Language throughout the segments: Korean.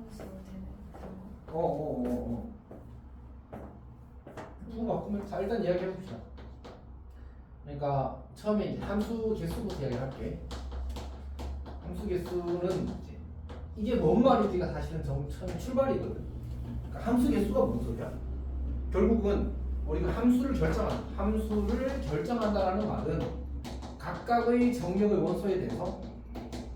함수로 되는 그런 거. 한번 바꾸면 자 일단 이야기해 봅시다. 그러니까 처음에 이제 함수 개수부터 이야기를 할게. 함수 개수는 이게 뭔 말인지가 사실은 처음 출발이거든. 그러니까 함수 개수가 뭔 소리야? 결국은 우리가 함수를 결정한다라는 말은 각각의 정역의 원소에 대해서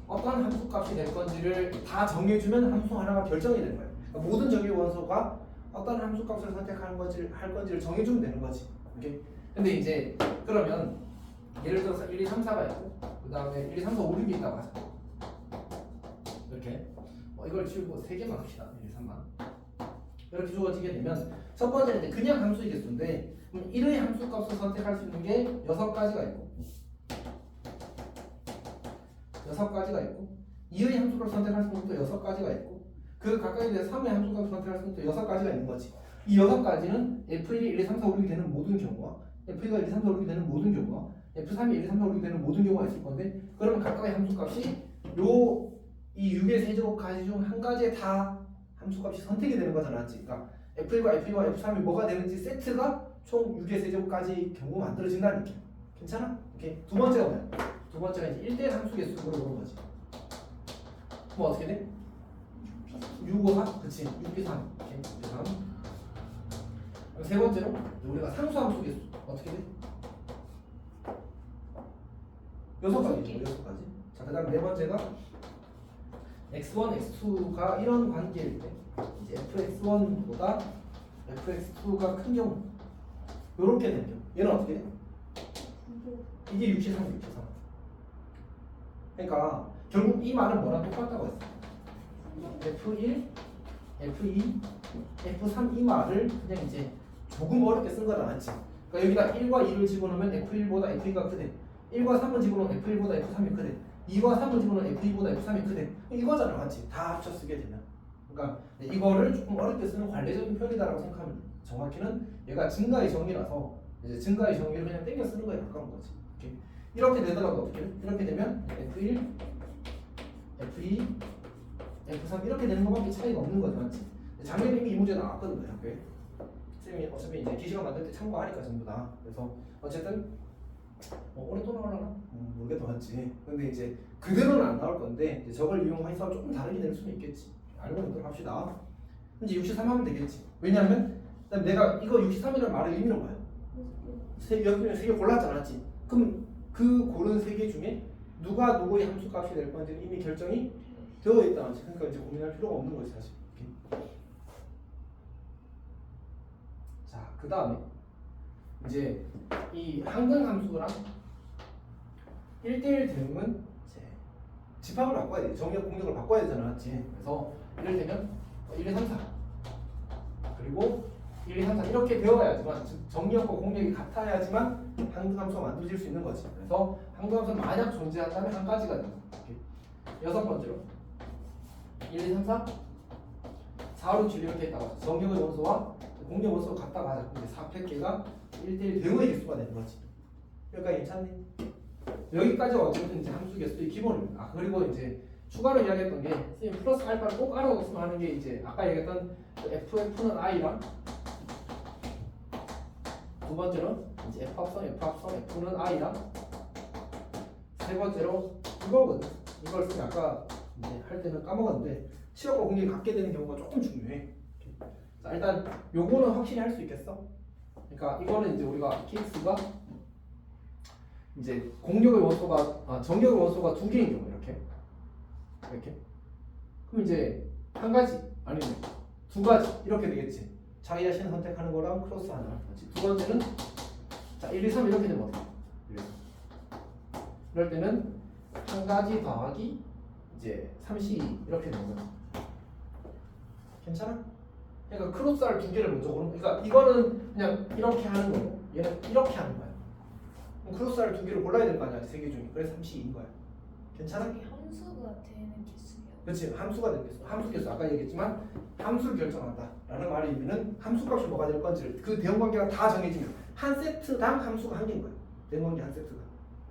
어떤 함수 값이 될 건지를 다 정해주면 함수 하나가 결정이 되는 거야. 그러니까 모든 정역 원소가 어떤 함수 값을 선택하는 건지를 정해주면 되는 거지. 오케이? 근데 이제 그러면 예를 들어서 1, 2, 3, 4가 있고 그 다음에 1, 2, 3, 4, 5, 6이 있다고 하자. 이렇게 이걸 지우고 3개만 합시다. 1, 2, 3만 이렇게 주어지게 되면 첫 번째는 이제 그냥 함수의 개수인데 1의 함수 값을 선택할 수 있는 게 6가지가 있고 2의 함수 값을 선택할 수 있는 것도 6가지가 있고 그 가까이 대해서 3의 함수 값을 선택할 수 있는 것도 6가지가 있는 거지. 이 6가지는 F1이 1, 2, 3, 4, 5, 6이 되는 모든 경우와 F2가 1, 2, 3, 4, 5, 6이 되는 모든 경우와 F3이 1, 2, 3, 4, 5, 6이 되는 모든 경우가 있을 건데 그러면 각각의 함수 값이 이 6의 세제곱 가지 중 한 가지에 다 함수값이 선택이 되는 거잖아. 그러니까 F1과 F2와 F3이 뭐가 되는지 세트가 총 6의 세제곱까지 경우 만들어진다는 느낌. 괜찮아? 오케이. 두 번째가 뭐야? 두 번째가 이제 1대1 함수 개수로 보는 거지. 뭐 어떻게 돼? 6, 5, 3? 그치. 6, 2, 3. 오케이. 6, 2, 3. 세 번째로 우리가 상수 함수 개수 어떻게 돼? 6가지. 6가지. 자, 그 다음 네 번째가 x1, x2가 이런 관계일 때 이제 fx1보다 fx2가 큰 경우 요렇게 되는 경우 얘는 어떻게 돼? 이게 63, 63 그러니까 결국 이 말은 뭐랑 똑같다고 했어. f1, f2, f3 이 말을 그냥 이제 조금 어렵게 쓴 거다 맞지? 그러니까 여기다 1과 2를 집어넣으면 f1보다 f2가 크대 1과 3을 집어넣으면 f1보다 f3이 크대 2과 3을 집어넣으면 f2보다 f3이 크대 이거잖아 맞지? 다 합쳐 쓰게 되면 그러니까 이거를 조금 어렵게 쓰는 관례적인 표현이다라고 생각하면 돼. 정확히는 얘가 증가의 정의라서 이제 증가의 정의를 그냥 땡겨 쓰는 거에 가까운 거지. 이렇게 되더라도 어떻게 돼? 이렇게 되면 f1, f2, f3 이렇게 되는 것밖에 차이가 없는 거지 맞지? 작년에 이미 이 문제 나왔거든 그 학교에 선생님이 어차피 이제 기시간 만들 때 참고하니까 전부 다 그래서 어쨌든 올해 또 나오려나? 모르겠다 맞지. 근데 이제 그대로는 안 나올 건데 이제 저걸 이용해서 조금 다르게 낼 수는 있겠지. 알고 있도록 합시다. 이제 63 하면 되겠지. 왜냐하면 내가 이거 63이라는 말의 의미는 뭐야? 세 개 골랐잖아, 맞지? 그럼 그 고른 3개 중에 누가 누구의 함수값이 될 건지는 이미 결정이 되어 있다, 맞지? 그러니까 이제 고민할 필요가 없는 거지 사실. 자, 그 다음에 이제 이 항등 함수랑 1대1 대응은 이제 집합을 바꿔야 돼. 정역 공역을 바꿔야 되잖아, 맞지? 그래서 이를테면 1, 2, 3, 4 그리고 1, 2, 3, 4 이렇게 되어야지만 정역과 공역이 같아야지만 항등 함수가 만들어질 수 있는 거지. 그래서 항등 함수는 만약 존재한다면 한 가지가 된다. 여섯 번째로 1, 2, 3, 4 4로 7 이렇게 있다가 정역의 원소와 공역 원소가 같다고 하자. 이제 4팩계가 1대1 대응의 개수가 되는 거지. 여기까지 괜찮니? 여기까지가 어쨌든 이제 함수 개수의 기본입니다. 그리고 이제 추가로 이야기했던 게 선생님 플러스 알파를 꼭 알아뒀으면 하는 게 이제 아까 얘기했던 FF는 I랑 두 번째로 이제 F합성, F는 I랑 세 번째로 이거거든. 이걸 선생님 아까 이제 할 때는 까먹었는데 치역과 공역이 같게 되는 경우가 조금 중요해. 자, 일단 요거는 확실히 할 수 있겠어? 그러니까 이거는 이제 우리가 케이스가 이제 공역의 원소가 정역의 원소가 2개인 경우 이렇게 그럼 이제 한 가지 아니면 2가지 이렇게 되겠지. 자기 자신 선택하는 거랑 크로스 하나. 두 번째는 자 1, 2, 3 이렇게 되면 어떻게? 이럴 때는 한 가지 더하기 이제 3C 이렇게 되는 거야. 괜찮아? 그러니까 크로스알 2개를 먼저 고르는 거야. 그러니까 이거는 그냥 이렇게 하는 거고 얘는 이렇게 하는 거야. 그럼 크로스알 2개를 골라야 될 거 아니야, 3개 중에. 그래서 3C인 거야. 괜찮아? 저게 함수가 되는 개수예요. 그렇지, 함수가 된 개수. 함수 개수 아까 얘기했지만 함수를 결정한다라는 말의 의미는 함수값이 뭐가 될 건지를 그 대응 관계가 다 정해지면 한 세트당 함수가 한 개인 거야. 대응 관계 한 세트가.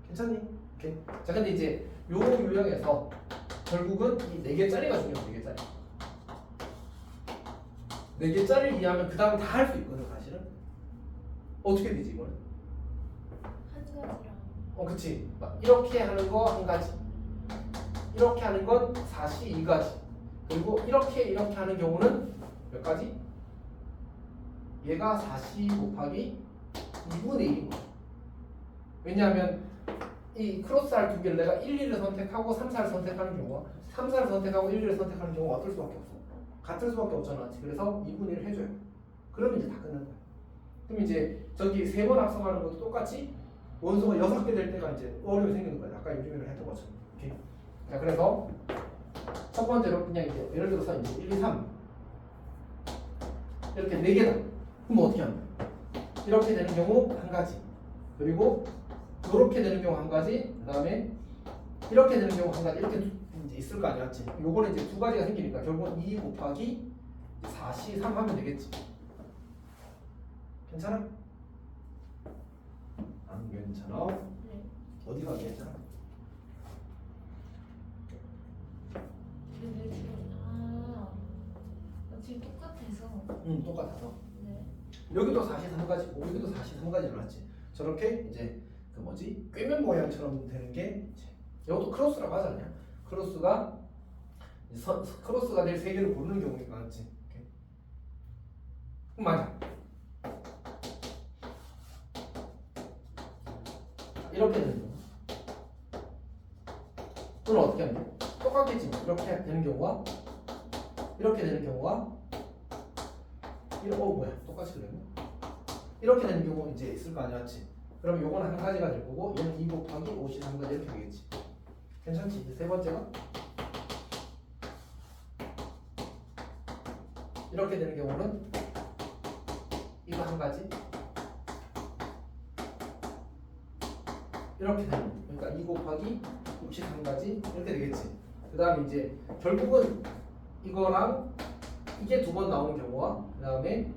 괜찮니? 오케이. 자, 근데 이제 요 유형에서 결국은 이 4개짜리가 중요해. 4개짜리. 4개짜리를 이해하면 그 다음 다 할 수 있거든 사실은. 어떻게 되지 이거는? 한 가지랑 그치. 막 이렇게 하는 거 한 가지, 이렇게 하는 건 4시 2가지, 그리고 이렇게 하는 경우는 몇 가지? 얘가 4시 곱하기 2분의 1인 거야. 왜냐하면 이 크로스할 두 개를 내가 1, 2를 선택하고 3, 4를 선택하는 경우와 3, 4를 선택하고 1, 2를 선택하는 경우가 어떨 수밖에 없어. 같을 수밖에 없잖아. 그래서 2분의 1을 해줘요. 그러면 이제 다 끝난 거야. 그럼 이제 저기 3번 합성하는 것도 똑같이 원소가 6개 될 때가 이제 어려움이 생기는 거야. 아까 요즘에는 했던 것처럼. 오케이. 자, 그래서 첫 번째로 그냥 이제 예를 들어서 이제 1, 2, 3 이렇게 4개다. 그럼 어떻게 하는 거야? 이렇게 되는 경우 한 가지, 그리고 이렇게 되는 경우 한 가지, 그 다음에 이렇게 되는 경우 한 가지, 이렇게 이제 있을 거 아니야, 맞지? 요거는 이제 두 가지가 생기니까 결국은 2 곱하기 4시 3 하면 되겠지. 괜찮아? 안 괜찮아? 네. 어디가 안 괜찮아? 근데 지금 지금 똑같아서 똑같아서. 네. 여기도 4시 3가지고 여기도 4시 3가지를 놨지. 저렇게 이제 그 뭐지? 꿰면 모양처럼 되는 게 이제 이것도 크로스라고 하지 않냐? 크로스가 크로스가 될 3개를 고르는 경우가 많지. 맞아. 이렇게 되는 경우. 또는 어떻게 하냐? 똑같겠지. 이렇게 되는 경우와 이렇게 되는 경우와 뭐야? 똑같이 그랬네. 이렇게 되는 경우 이제 있을 거 아니야, 맞지? 그럼 요거는 한 가지가 될 거고 얘는 2 곱하기 5시 3가지 이렇게 되겠지. 괜찮지? 이제 세 번째가 이렇게 되는 경우는 이거 한 가지, 이렇게 되는 거. 그러니까 2 곱하기 6시 3가지 이렇게 되겠지. 그 다음에 이제 결국은 이거랑 이게 두 번 나오는 경우와 그 다음에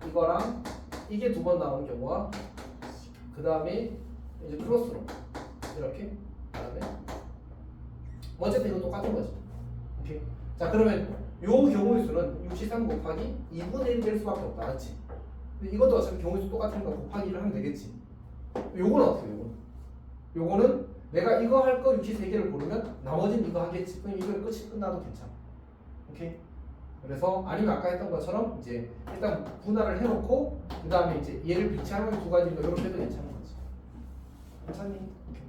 이거랑 이게 두 번 나오는 경우와 그 다음에 이제 크로스로 이렇게, 그 다음에 어쨌든 이거 똑같은 거지. 오케이. 자, 그러면 요 경우의 수는 63 곱하기 2분의 1 될 수밖에 없다, 맞지? 근데 이것도 어차피 경우의 수 똑같으니까 곱하기 1을 하면 되겠지. 요거는 어떻게 해요? 요거는 내가 이거 할 거 63개를 고르면 나머지는 이거 하겠지. 그럼 이거 끝이 끝나도 괜찮아. 오케이. 그래서 아니면 아까 했던 것처럼 이제 일단 분할을 해놓고 그 다음에 이제 얘를 비치하는 두 가지니까 이렇게 해도 괜찮은 거지. 괜찮니? 오케이.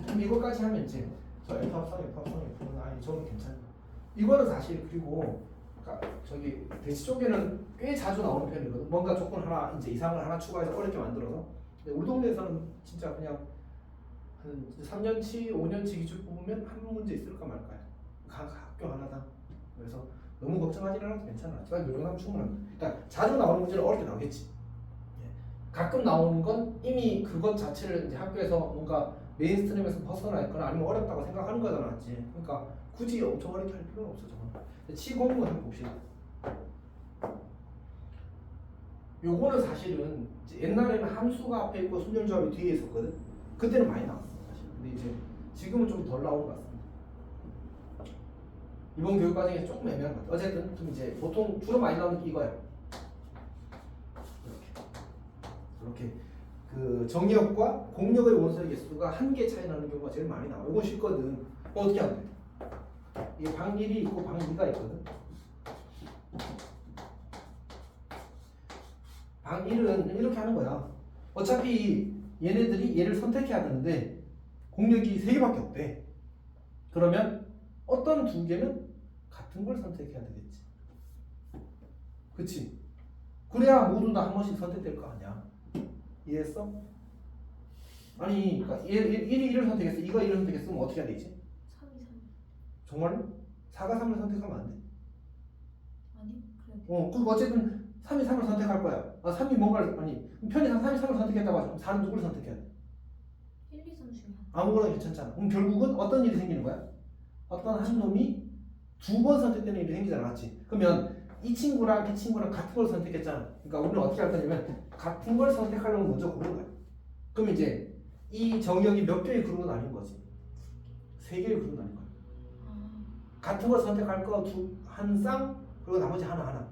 그럼 이거까지 하면 이제 저 F 합성, 아니 저는 괜찮아. 이거는 사실 그리고 그러니까 저기 대시 쪽에는 꽤 자주 나오는 편이거든. 뭔가 조건 하나 이제 이상을 하나 추가해서 어렵게 만들어서. 근데 우리 동네에서는 진짜 그냥 한 3년치, 5년치 기출 뽑으면 한 문제 있을까 말까요. 각 학교 하나당. 그래서 너무 걱정하지 않아도 괜찮아. 요 정도면 충분합니다. 그러니까 자주 나오는 문제는 어렵게 나오겠지. 가끔 나오는 건 이미 그것 자체를 이제 학교에서 뭔가 메인스트림에서 벗어나 있거나 아니면 어렵다고 생각하는 거잖아, 맞지? 그러니까 굳이 엄청 어렵게 할 필요는 없어, 저건. 치공부 한번 봅시다. 요거는 사실은 옛날에는 함수가 앞에 있고 순열조합이 뒤에 있었거든. 그때는 많이 나왔어, 사실. 근데 이제 지금은 좀 덜 나오는 것 같습니다. 이번 교육 과정에서 조금 애매한 것 같아. 어쨌든 좀 이제 보통 주로 많이 나오는 게 이거야. 이렇게 그 정역과 공역의 원소의 개수가 1개 차이 나는 경우가 제일 많이 나와. 이건 쉽거든. 어떻게 하면 돼? 이게 방 1이 있고 방 2가 있거든. 방 1은 이렇게 하는 거야. 어차피 얘네들이 얘를 선택해야 되는데 공역이 3개밖에 없대. 그러면 어떤 두 개는 같은 걸 선택해야 되겠지. 그치? 그래야 모두 다 한 번씩 선택될 거 아니야. 이해했어? 아니, 그러니까 1이 1을 선택했어. 2가 1을 선택했으면 어떻게 해야 되지? 3이 3. 정말로? 4가 3을 선택하면 안 돼. 아니 그래도 그럼 어쨌든 3이 3을 선택할 거야. 3이 뭔가를, 아니, 편의상 3이 3을 선택했다고 하죠. 그럼 4는 누구를 선택해야 돼? 1, 2, 3 중에 아무거나 괜찮잖아. 그럼 결국은 어떤 일이 생기는 거야? 어떤 한 놈이 2번 선택되는 일이 생기잖아, 맞지? 그러면 이 친구랑 이 친구랑 같은 걸 선택했잖아. 그러니까 우리는 어떻게 할 거냐면 같은 걸 선택하려면 먼저 고르는 거야. 그럼 이제 이 정역이 몇 개의 그룹은 아닌 거지. 3개의 그룹은 아닌 거야. 같은 걸 선택할 거 한 쌍, 그리고 나머지 하나.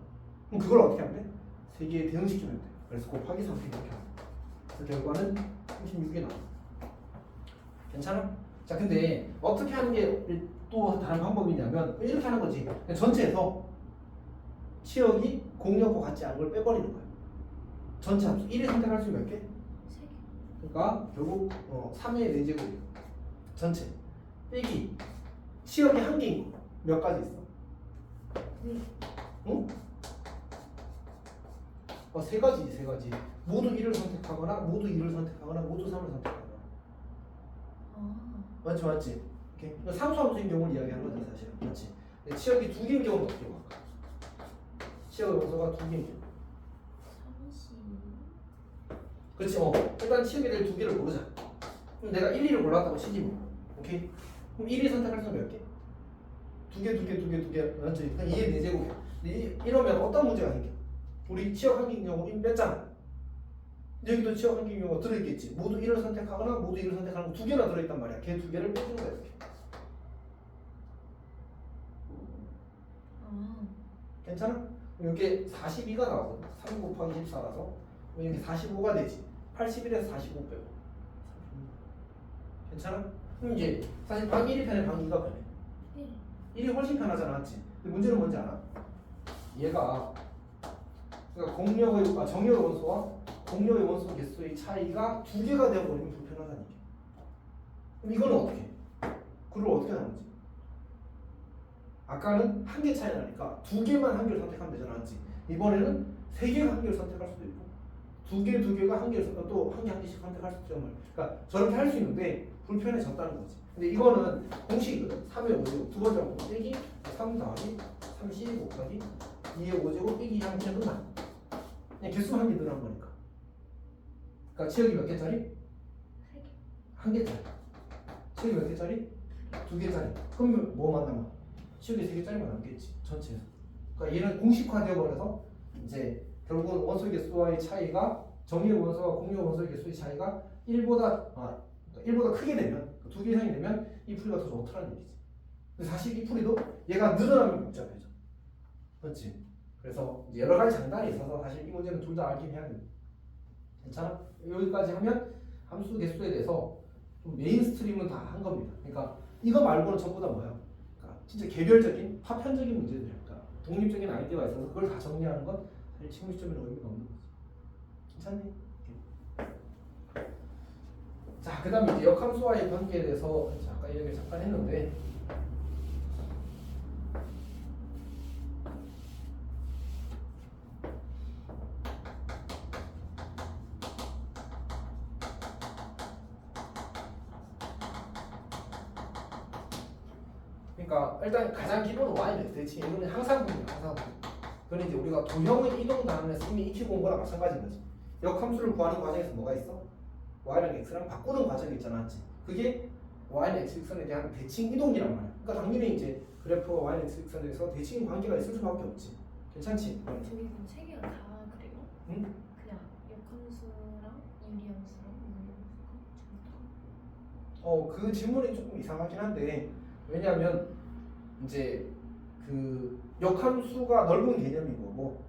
그럼 그걸 어떻게 하면 돼? 세 개에 대응시키면 돼. 그래서 곱하기 3 이렇게 하면 돼. 그래서 결과는 36이 나와. 괜찮아? 자, 근데 어떻게 하는 게 또 다른 방법이냐면 이렇게 하는 거지. 전체에서 치역이 공역과 같지 않은 걸 빼버리는 거야. 전체 함수 1을 선택할 수 있는 몇 개? 3개. 그러니까 결국 3의 4제곱 전체 빼기 치역이 한 개인 거 몇 가지 있어? 네. 응? 세 가지지, 세 가지. 모두 1을 선택하거나 모두 2를 선택하거나 모두 3을 선택하거나. 맞지, 맞지? 이렇게 상수함수인 경우를 이야기하는 거지 사실. 맞지? 치역이 2개인 경우는 어떻게 볼까? 치역의 원소가 2개인 경우. 30. 그렇지. 일단 치역이 될 2개를 고르자. 그럼 내가 1, 2를 골랐다고 치지 뭐. 오케이? 그럼 1이 선택할 수는 몇 개? 2개. 맞지? 그냥 2의 4제곱이야. 이러면 어떤 문제가 생겨? 우리 치역 한 개인 경우 1 뺐잖아. 여기도 치역 한 개인 경우가 들어있겠지. 모두 1을 선택하거나 모두 2를 선택하는 거 2개나 들어있단 말이야. 걔 2개를 빼준 거야 이렇게. 괜찮아? 이게 42가 나오거든. 3 곱하기 14라서 이게 45가 되지. 81에서 45 빼고. 괜찮아? 그럼 이제 사실 방 1이 편해, 방 2가 편해. 1이 훨씬 편하잖아, 맞지? 근데 문제는 뭔지 알아? 얘가 그러니까 정역의 원소와 공역의 원소 개수의 차이가 2개가 되어버리면 불편하다는 얘기. 그럼 이거는 어떻게 해? 그걸 어떻게 나누지? 아까는 한 개 차이 나니까 2개만 한 개를 선택하면 되잖아, 맞지? 이번에는 3개가 한 개를 선택할 수도 있고 2개가 한 개를 선택, 또 한 개씩 선택할 수도 있단 말이야. 그러니까 저렇게 할 수 있는데 불편해졌다는 거지. 근데 이거는 공식이거든. 3의 5제곱 두 번째 방법 빼기 3 더하기 30 곱하기 2의 5제곱 빼기 2 그냥 끝나. 그냥 개수만 한 개 늘어난 거니까. 그러니까 치역이 몇 개짜리? 3개. 한 개짜리. 치역이 몇 개짜리? 2개짜리. 그러면 뭐만 남아? 치역이 3개짜리만 남겠지 전체에서. 그러니까 얘는 공식화되어 버려서 이제 결국은 원소 개수와의 차이가 정의의 원소와 공유의 원소의 개수의 차이가 1보다 크게 되면 2개 이상이 되면 이 풀이가 더 좋다는 얘기지. 근데 사실 이 풀이도 얘가 늘어나면 복잡해져. 그렇지? 그래서 이제 여러 가지 장단이 있어서 사실 이 문제는 둘 다 알긴 해야 됩니다. 괜찮아? 여기까지 하면 함수 개수에 대해서 좀 메인스트림은 다 한 겁니다. 그러니까 이거 말고는 전부 다 뭐야? 그러니까 진짜 개별적인 파편적인 문제들이야. 그러니까 독립적인 아이디어가 있어서 그걸 다 정리하는 건 사실 지금 시점에는 의미가 없는 거지. 괜찮니? 자, 그 다음에 이제 역함수와의 관계에 대해서 아까 이야기를 잠깐 했는데 그러니까 일단 가장 기본은 y는 대칭 이거는 항상분이야. 항상분. 그건 이제 우리가 도형의 이동 단원에서 이미 익히고 온 거랑 마찬가지인 거지. 역함수를 구하는 과정에서 뭐가 있어? y랑 x랑 바꾸는 과정이 있잖아, 맞지? 그게 y는 x축선에 대한 대칭 이동이란 말이야. 그러니까 당연히 이제 그래프와 y는 x축선에 대해서 대칭 관계가 있을 수밖에 없지. 괜찮지? 저기 그럼 3개가 다 그래요? 응? 그냥 역함수랑 유리함수랑 무리함수가 전부 다? 그 질문이 조금 이상하긴 한데 왜냐하면 이제 그 역함수가 넓은 개념인 거고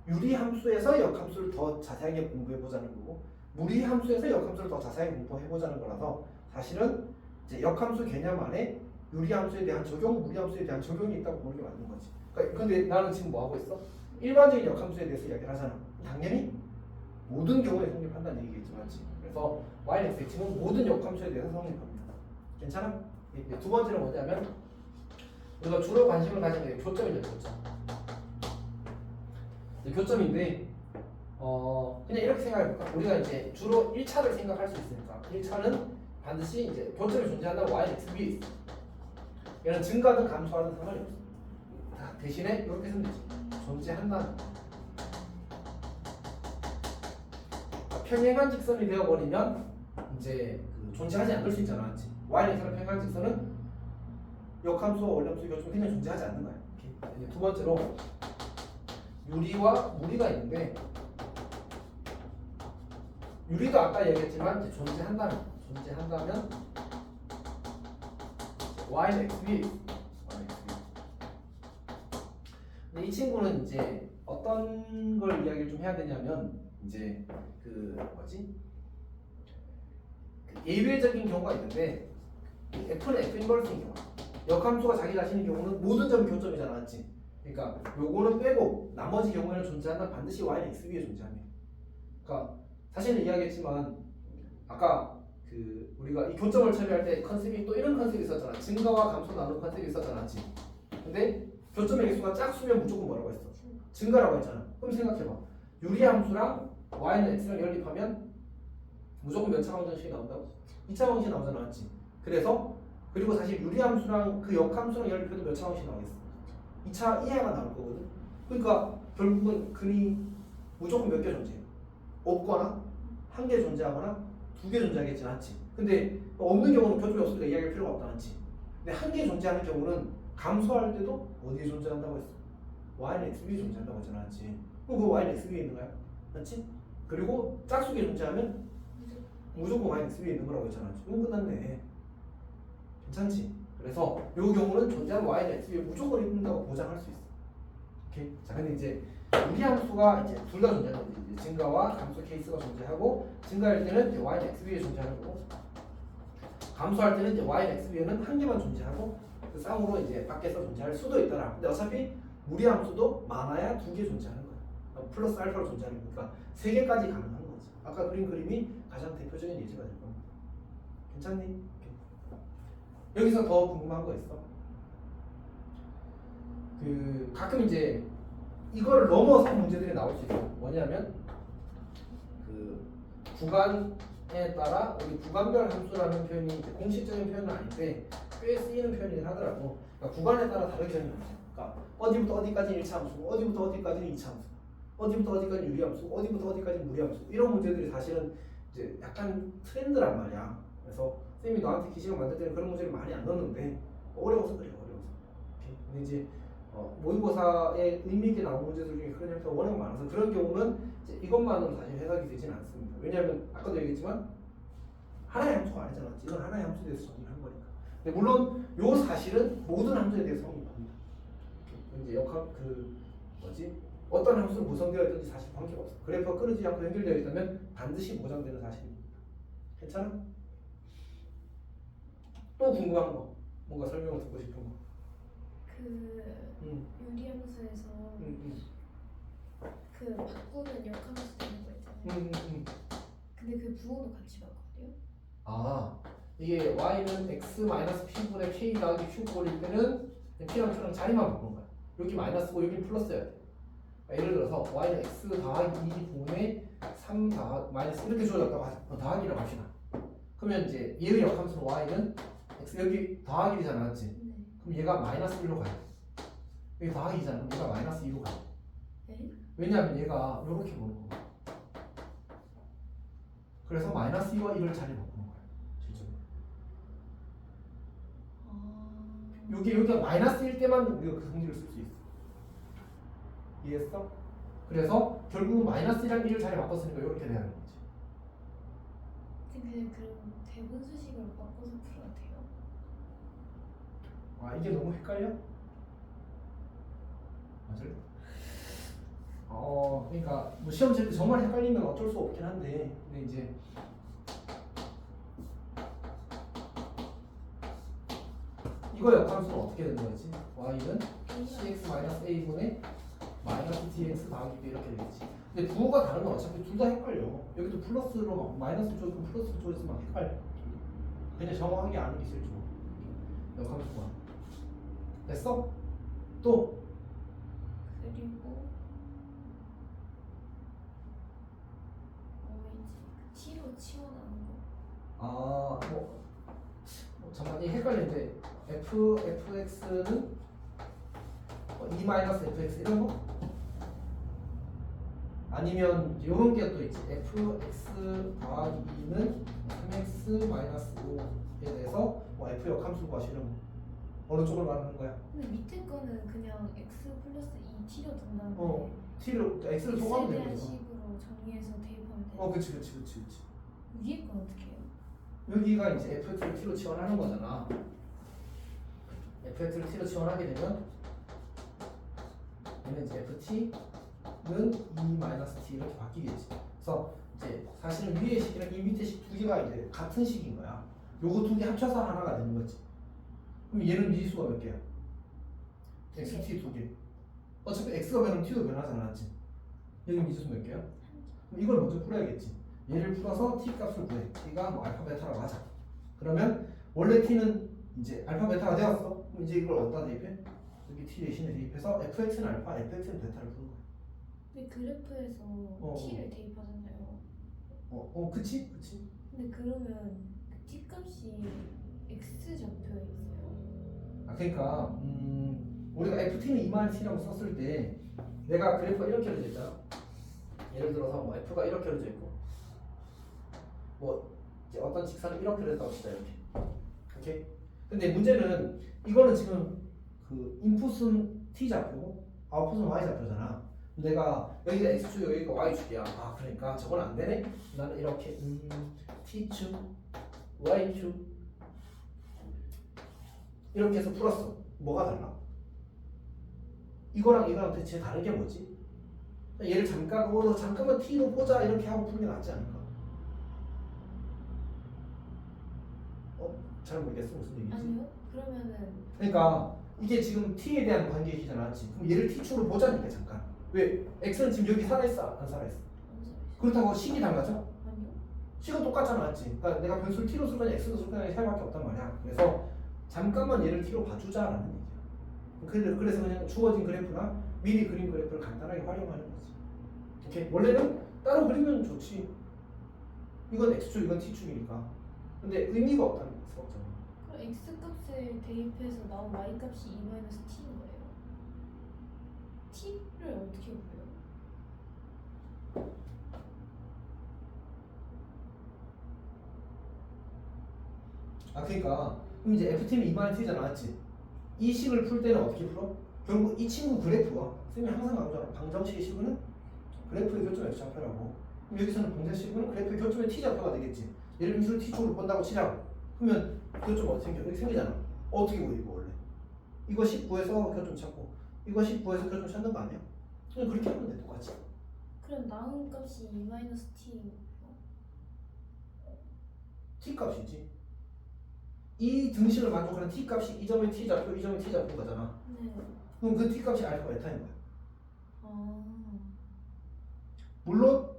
유리함수에서 역함수를 더 자세하게 공부해 보자는 거고 무리함수에서 역함수를 더 자세하게 공부해 보자는 거라서 사실은 이제 역함수 개념 안에 유리함수에 대한 적용, 무리함수에 대한 적용이 있다고 보는 게 맞는 거지. 그러니까 근데 나는 지금 뭐 하고 있어? 일반적인 역함수에 대해서 이야기를 하잖아. 당연히 모든 경우에 성립한다는 얘기겠지, 맞지? 그래서 y는 대칭은 모든 역함수에 대해서 성립합니다. 괜찮아? 두 번째는 뭐냐면 우리가 주로 관심을 가지는 게 교점이죠, 교점. 교점인데 그냥 이렇게 생각해볼까? 우리가 이제 주로 1차를 생각할 수 있으니까 1차는 반드시 이제 교점이 존재한다고 y는 x 위에 있어. 얘는 증가든 감소하든 상관이 없어. 대신에 이렇게 쓰면 되지. 존재한다는 거. 평행한 직선이 되어버리면 이제 존재하지 않을 수 있잖아, 맞지? y는 x랑 평행한 직선은 역함수와 원래함수 교점이 그냥 존재하지 않는 거야. 이제 두 번째로 유리와 무리가 있는데 유리도 아까 얘기했지만 이제 존재한다면 y는 x 위에 있어. 근데 이 친구는 이제 어떤 걸 이야기를 좀 해야 되냐면 이제 그 뭐지? 그 예외적인 경우가 있는데 F는 F 인버스인 경우. 역함수가 자기 자신의 경우는 모든 점이 교점이잖아, 맞지? 그러니까 요거는 빼고 나머지 경우에는 존재한다. 반드시 Y는 X 위에 존재합니다. 그러니까 사실은 이야기했지만 아까 그 우리가 이 교점을 처리할 때 컨셉이 또 이런 컨셉이 있었잖아. 증가와 감소 나누는 컨셉이 있었잖아, 맞지? 근데 교점의 개수가 짝수면 무조건 뭐라고 했어? 증가라고 했잖아. 그럼 생각해봐. 유리함수랑 Y는 X랑 연립하면 무조건 몇 차 방정식이 나온다고? 2차 방정식이 나오잖아, 맞지? 그래서 그리고 사실 유리함수랑 그 역함수랑 연립해도 몇 차 방정식이 나오겠어? 2차 이하가 나올 거거든. 그러니까 결국은 근이 무조건 몇 개 존재해. 없거나 한 개 존재하거나 두 개 존재하겠지, 않지? 근데 없는 경우는 교점이 없으니까 이야기할 필요가 없다, 않지? 근데 한 개 존재하는 경우는 감소할 때도 어디에 존재한다고 했어? Y는 X 위에 존재한다고 했잖아, 맞지? 그럼 그 Y는 X 위에 있는 거야, 맞지? 그리고 짝수에 존재하면 무조건 Y는 X 위에 있는 거라고 했잖아, 맞지? 그럼 끝났네. 괜찮지? 그래서 이 경우는 존재하는 Y는 X 위에 무조건 있는다고 보장할 수 있어. 오케이? 자, 근데 이제 유리함수가 이제 둘 다 존재하는 거지. 이제 증가와 감소 케이스가 존재하고, 증가할 때는 이제 Y는 X 위에 존재하는 거고, 감소할 때는 이제 Y는 X 위에는 한 개만 존재하고, 그 쌍으로 이제 밖에서 존재할 수도 있더라. 근데 어차피 무리함수도 많아야 두 개 존재하는 거야. 플러스 알파로 존재하는 거니까 세 개까지 가능한 거지. 아까 그린 그림이 가장 대표적인 예시가 될 겁니다. 괜찮니? 여기서 더 궁금한 거 있어? 그 가끔 이제 이걸 넘어서 문제들이 나올 수 있어. 뭐냐면 그 구간에 따라 우리 구간별 함수라는 표현이 이제 공식적인 표현은 아닌데 꽤 쓰이는 표현이긴 하더라고. 그러니까 구간에 따라 다르게 생긴 거죠. 그러니까 어디부터 어디까지는 1차 함수고 어디부터 어디까지는 2차 함수, 어디부터 어디까지는 유리함수, 어디부터 어디까지는 무리함수, 이런 문제들이 사실은 이제 약간 트렌드란 말이야. 그래서 쌤이 너한테 기시간 만들 때는 그런 문제를 많이 안 넣는데 어려워서 그래, 어려워서. 근데 이제 모의고사에 의미 있게 나온 문제들 중에 그런 형태가 워낙 많아서 그런 경우는 이제 이것만은 사실 해석이 되지는 않습니다. 왜냐하면 아까도 얘기했지만 하나의 함수가 아니잖아. 이건 하나의 함수에 대해서 정의를 한 거니까. 근데 물론 요 사실은 모든 함수에 대해서 성립합니다. 이제 역학 그 뭐지? 어떤 함수로 구성되어 있든지 사실 관계가 없어. 그래프가 끊어지지 않고 연결되어 있다면 반드시 보장되는 사실입니다. 괜찮아? 또 궁금한 거, 뭔가 설명을 듣고 싶은 거. 그 유리함수에서 그 바꾸면 역함수 되는 거 있잖아요. 근데 그 부호도 같이 바꿨대요? 아, 이게 y는 x-p분의 k 더하기 q꼴일 때는 p랑 q랑 자리만 바꾸는 거야. 여기 마이너스고 여기 플러스여야 돼. 그러니까 예를 들어서 y는 x 더하기 2분의 3 마이너스 이렇게 주어졌다고 하자. 더하기를 합시다. 그러면 이제 얘의 역함수는 y는 x 여기 더하기 1이잖아, 맞지? 네. 그럼 얘가 마이너스 1로 가요. 여기 더하기잖아. 그럼 얘가 마이너스 2로 가요. 네? 왜냐하면 얘가 이렇게 보는 거야. 그래서 마이너스 2와 1을 자리 바꾸는 거야. 실제로. 여기가 마이너스 1 때만 우리가 그 성질을 쓸 수 있어. 이해했어? 그래서 결국은 마이너스 1이랑 1을 자리 바꿨으니까 이렇게 돼야 하는 거지. 근데 그럼 대분 수식을 바꿔서 풀어도 돼요? 아, 이게 너무 헷갈려? 맞아요? 그러니까 뭐 시험 칠 때 정말 헷갈리면 어쩔 수 없긴 한데, 근데 이제 이거 역함수는 어떻게 되는 거지? y는 cx-a분의 마이너스 dx 더하기 b 이렇게 되겠지. 근데 부호가 다르면 어차피 둘 다 헷갈려. 여기도 플러스로 막 마이너스 쪽이고 플러스 쪽에서 막 헷갈려. 그냥 정확하게 아는 게 제일 좋아. 역함수가. 됐어? 또? 그리고 이제 t로 치워나는 거. 잠깐 이 헷갈리는데 fx는 2-fx 이런 거? 아니면 이런 게 또 있지. fx 더하기 2는 3x-5에 대해서 f 역함수 구하시는 거. 어느 쪽을 말하는 거야? 근데 밑에 거는 그냥 x 플러스 2 t로 둔 다음에 t를 x를 x에 통하면 되는 대한 거죠. 식으로 정리해서 대입하면 되는 그치. 위에 건 어떻게 해요? 여기가 이제 fx를 t로 치환하는 거잖아. fx를 t로 치환하게 되면 걔는 이제 ft는 e-t 이렇게 바뀌겠지. 그래서 이제 사실은 위의 식이랑 이 밑에 식 두 개가 이제 같은 식인 거야. 요거 두 개 합쳐서 하나가 되는 거지. 그럼 얘는 미지수가 몇 개야? xt 두 개. 어차피 x가 변하면 t도 변하지 않았지. 여기 미지수 몇 개야? 그럼 이걸 먼저 풀어야겠지. 얘를 풀어서 t 값을 구해. t가 뭐 알파 베타라고 하자. 그러면 원래 t는 이제 알파 베타가 되었어. 그럼 이제 이걸 어디다 대입해? 여기 t 대신에 대입해서 fx는 알파, fx는 베타를 푸는 거야. 근데 그래프에서 t를 대입하잖아요. 그치? 근데 그러면 그 t 값이 x 좌표에 있어요? 아, 그러니까 우리가 ft는 2-t라고 썼을 때 내가 그래프가 이렇게 그려져 있잖아. 예를 들어서 뭐 f가 이렇게 그려져 있고 뭐 이제 어떤 직선이 이렇게 그려졌다고 치자 이렇게. 오케이? 근데 문제는 이거는 지금 그 인풋은 t 좌표고 아웃풋은 y 좌표잖아. 내가 여기가 x축 여기가 y축이야. 아 그러니까 저건 안 되네. 나는 이렇게 t축 y축 이렇게 해서 풀었어. 뭐가 달라? 이거랑 이거랑 대체 다른 게 뭐지? 얘를 잠깐만 t로 보자 이렇게 하고 푸는 게 낫지 않을까? 잘 모르겠어 무슨 얘기지? 아니요. 그러면은 그러니까 이게 지금 t에 대한 관계이잖아. 그럼 얘를 t축으로 보자니까 잠깐. 왜? x는 지금 여기 살아있어? 안 살아있어? 그렇다고 식이 달라져? 아니요. 식은 똑같잖아, 맞지? 그러니까 내가 변수를 t로 쓸 거냐 x로 쓸 거냐 차이밖에 없단 말이야. 그래서 잠깐만 얘를 t로 봐주자라는 얘기야. 그래서 그냥 주어진 그래프나 미리 그린 그래프를 간단하게 활용하는 거지. 오케이? 원래는 따로 그리면 좋지. 이건 x축, 이건 t축이니까. 근데 의미가 없다는 거 없잖아. 그럼 x 값을 대입해서 나온 y 값이 e-t인 거예요. t를 어떻게 구해요? 아 그러니까 그럼 이제 ft는 2-t잖아, 맞지? 이 식을 풀 때는 어떻게 풀어? 결국 이 친구 그래프가 쌤이 항상 나오잖아. 방정식의 식은 그래프의 교점 x좌표라고. 그럼 여기서는 방정식은 그래프의 교점의 t좌표가 되겠지. 얘를 미술 t축으로 본다고 치자고. 그러면 교점 어디 생겨? 여기 생기잖아. 어떻게 보여 이거 원래? 이거 19에서 교점 찾고 이거 19에서 교점 찾는 거 아니야? 그냥 그렇게 하면 돼 똑같이. 그럼 나온 값이 e-t인 거예요? t 값이지. 이 등식을 만족하는 t 값이 이 점의 t좌표, 이 점의 t좌표인 거잖아. 네. 그럼 그 t 값이 알파 베타인 거야. 아. 물론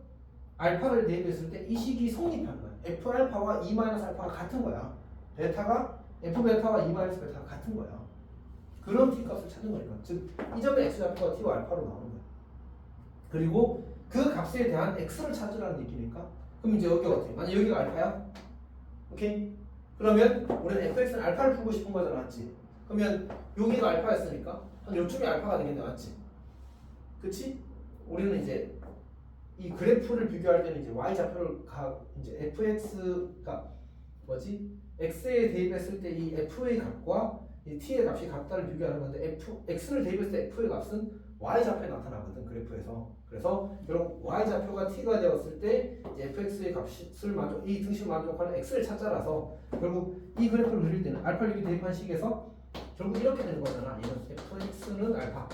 알파를 대입했을 때 이 식이 성립하는 거야. f 알파와 e 마이너스 알파가 같은 거야. 베타가 f 베타와 e 마이너스 베타가 같은 거야. 그런 t 값을 찾는 거니까. 즉 이 점의 x 좌표가 t와 알파로 나오는 거야. 그리고 그 값에 대한 x를 찾으라는 얘기니까. 그럼 이제 여기가 어떻게? 만약 여기가 알파야? 오케이? 그러면 우리는 fx는 알파를 풀고 싶은 거잖아, 맞지? 그러면 여기가 알파였으니까 한 요쯤이 알파가 되겠네, 맞지? 그치? 우리는 이제 이 그래프를 비교할 때는 이제 y 좌표를 이제 fx가 뭐지? x에 대입했을 때 이 f의 값과 이 t의 값이 같다를 비교하는 건데 x를 대입했을 때 f의 값은 y 좌표에 나타나거든 그래프에서. 그래서 결국 y 좌표가 t가 되었을 때 이제 fx의 값을 이 등식을 만족하는 x를 찾자라서 결국 이 그래프를 그릴 때는 알파를 여기 대입한 식에서 결국 이렇게 되는 거잖아. 얘는 fx는 알파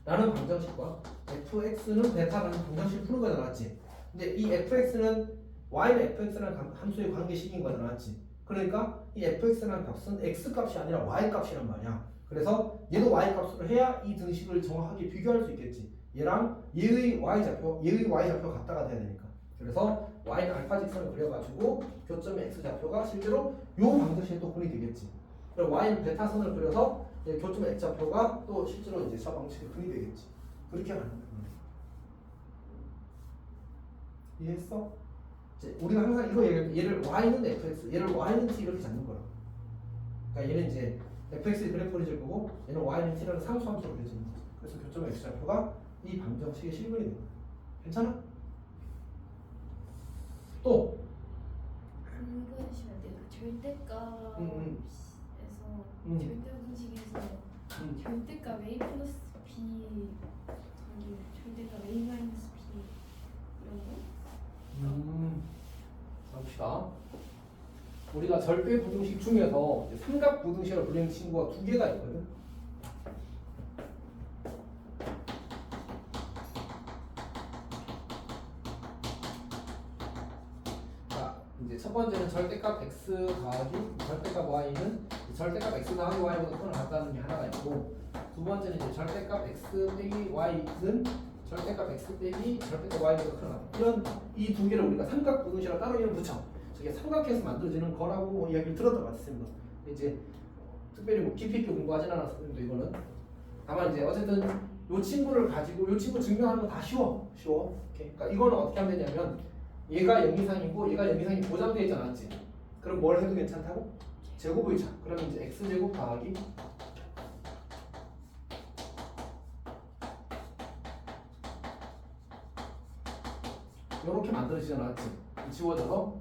라는 방정식과 fx는 베타라는 방정식을 푸는 거잖아, 맞지? 근데 이 fx는 y는 fx라는 함수의 관계식인 거잖아, 맞지? 그러니까 이 fx라는 값은 x 값이 아니라 y 값이란 말이야. 그래서 얘도 y 값으로 해야 이 등식을 정확하게 비교할 수 있겠지. 얘랑 얘의 y 좌표가 같다가 돼야 되니까. 그래서 y는 알파 직선을 그려가지고 교점의 x 좌표가 실제로 요 방정식에 또 그리 되겠지. 그리고 y는 베타선을 그려서 교점의 x 좌표가 또 실제로 이제 저 방식에 그리 되겠지. 그렇게 하는 거야. 이해했어? 이제 우리가 항상 이거 얘기할 때 얘를 y는 fx, 얘를 y는 t 이렇게 잡는 거야. 그러니까 얘는 이제 fx의 그래프를 그릴 거고 얘는 y는 t라는 상수함수로 그려지는 거지. 그래서 교점의 x 좌표가 이 방정식의 실근이 되는 거야. 괜찮아? 또 그거 하시면 돼요. 절대값에서 절대 방식에서 절대값 a 플러스 b 저기 절대값 a 마이너스 b 이런 거? 봅시다. 우리가 절대 부등식 중에서 삼각 부등식을 불리는 친구가 두 개가 있거든. 첫 번째는 절대값 x 더하기 절대값 y는 절대값 x 더하기 y보다 끈을 같다는 게 하나가 있고, 두 번째는 이제 절대값 x 빼기 y는 절대값 x 빼기 절대값 y보다 끈을 같다. 이런 이 두 개를 우리가 삼각분수식이라고 따로 이름 붙여. 저게 삼각형에서 만들어지는 거라고 뭐 이야기를 들었던 것 같습니다. 이제 특별히 뭐 깊이 있게 공부하진 않았어요. 이거는 다만 이제 어쨌든 요 친구를 가지고 요 친구 증명하는 건 다 쉬워. 오케이. 그러니까 이거는 어떻게 하면 되냐면 얘가 0 이상이고 얘가 0 이상이 보장되어 있지 않았지. 그럼 뭘 해도 괜찮다고? 제곱의 차. 그러면 이제 x제곱 더하기 요렇게 만들어지지 않았지. 지워져서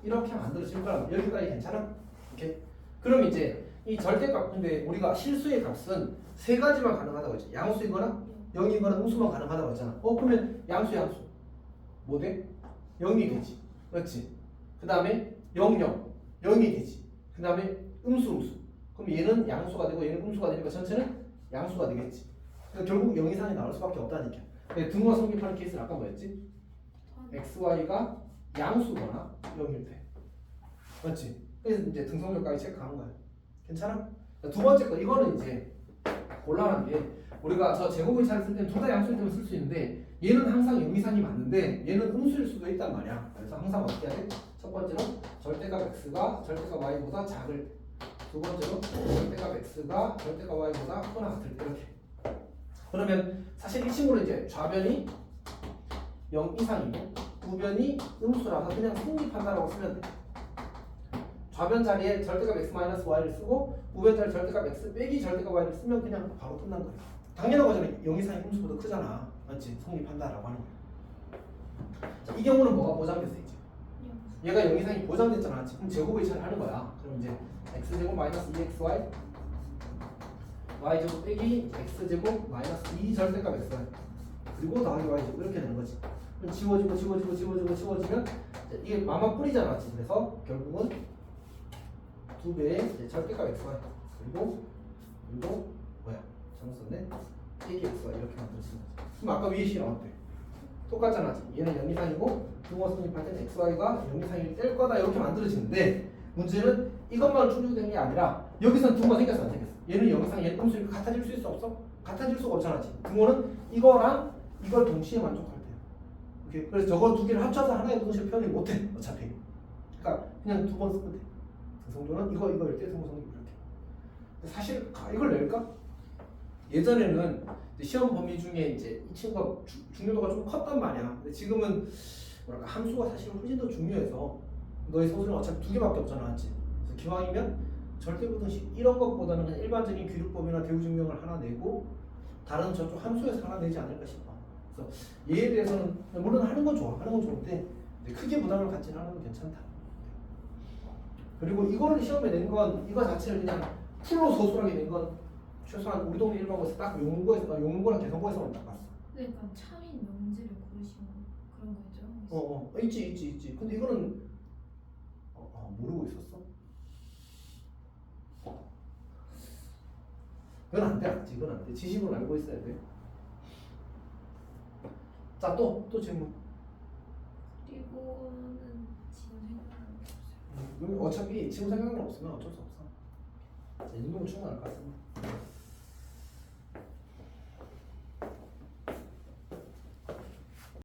이렇게 만들어질 거라. 여기까지 괜찮아? 오케이. 그럼 이제 이 절대값, 근데 우리가 실수의 값은 세 가지만 가능하다고 했지. 양수이거나 0이거나 음수만 가능하다고 했잖아. 그러면 양수 뭐 돼? 0이 되지. 그렇지. 그 다음에 0, 0이 되지. 그 다음에 음수. 그럼 얘는 양수가 되고 얘는 음수가 되니까 전체는 양수가 되겠지. 그러니까 결국 0 이상이 나올 수밖에 없다니까. 등호 성립하는 케이스는 아까 뭐였지? xy가 양수거나 0일 때. 맞지? 그래서 이제 등성력까지 체크하는 거야. 괜찮아? 두 번째 거, 이거는 이제 곤란한 게 우리가 저 제곱의 차를 쓸 때는 둘 다 양수일 때만 쓸 수 있는데 얘는 항상 0 이상이 맞는데 얘는 음수일 수도 있단 말이야. 그래서 항상 어떻게 해야 돼? 첫 번째로 절대값 x가 절대값 y보다 작을, 두 번째로 절대값 x가 절대값 y보다 크거나 같을 때 이렇게. 그러면 사실 이 친구는 이제 좌변이 0 이상이고 우변이 음수라서 그냥 성립한다라고 쓰면 돼. 좌변 자리에 절대값 x 마이너스 y를 쓰고 우변 자리에 절대값 x 빼기 절대값 y를 쓰면 그냥 바로 끝난 거야. 당연한 거잖아. 0 이상이 음수보다 크잖아. 맞지? 성립한다라고 하는 거야. 자, 이 경우는 뭐가 보장됐어 이제? 얘가 0 이상이 보장됐잖아. 지금 제곱의 차를 하는 거야. 그럼 이제 x제곱 마이너스 2xy y제곱 빼기 x제곱 마이너스 2 절대값 xy 그리고 더하기 y제곱 이렇게 되는 거지. 그럼 지워지면 이게 마마 뿌리잖아. 그래서 결국은 2배의 절대값 xy 그리고 뭐야? 잘못 썼네. 빼기 xy 이렇게 만들어지는 거지. 그럼 아까 위에 식이랑 어때? 똑같잖아. 얘는 0 이상이고 등호 성립할 때는 xy가 0 이상일 뗄 거다 이렇게 만들어지는데 문제는 이것만 충족된 게 아니라 여기선 등호가 생겼어 안 생겼어? 얘는 0 이상 얘는 음수니까 같아질 수 있어 없어? 같아질 수가 없잖아. 등호는 이거랑 이걸 동시에 만족할 때. 오케이. 그래서 저거 두 개를 합쳐서 하나의 동시에 표현을 못해 어차피. 그러니까 그냥 두 번 쓰면 돼. 등성조는 이거일 때 등호 성립 이렇게. 사실 이걸 낼까? 예전에는 시험 범위 중에 이제 이 친구가 중요도가 좀 컸단 말이야. 근데 지금은 뭐랄까 함수가 사실 훨씬 더 중요해서 너의 소수는 어차피 두 개밖에 없잖아, 맞지? 그래서 기왕이면 절대부등식 이런 것보다는 그냥 일반적인 귀luc법이나 대우증명을 하나 내고 다른 저쪽 함수에서 하나 내지 않을까 싶어. 그래서 얘에 대해서는 물론 하는 건 좋아, 하는 건 좋은데 크게 부담을 갖지는 않아도 괜찮다. 그리고 이거를 시험에 낸 건 이거 자체를 그냥 풀로 소수하게 낸 건 최소한 우리 동네 일반고에서 딱 용문고랑 개성고에서만 딱 봤어. 그러니까 차인 명제를 고르시면 그런 거죠? 있지. 근데 이거는 모르고 있었어? 이건 안 돼. 이건 안 돼. 지식으로 알고 있어야 돼. 자, 또 질문. 그리고는 지금 생각나는 게 없어요. 어차피 지금 생각은 없으면 어쩔 수 없어. 자, 이 정도면 충분할 것 같습니다.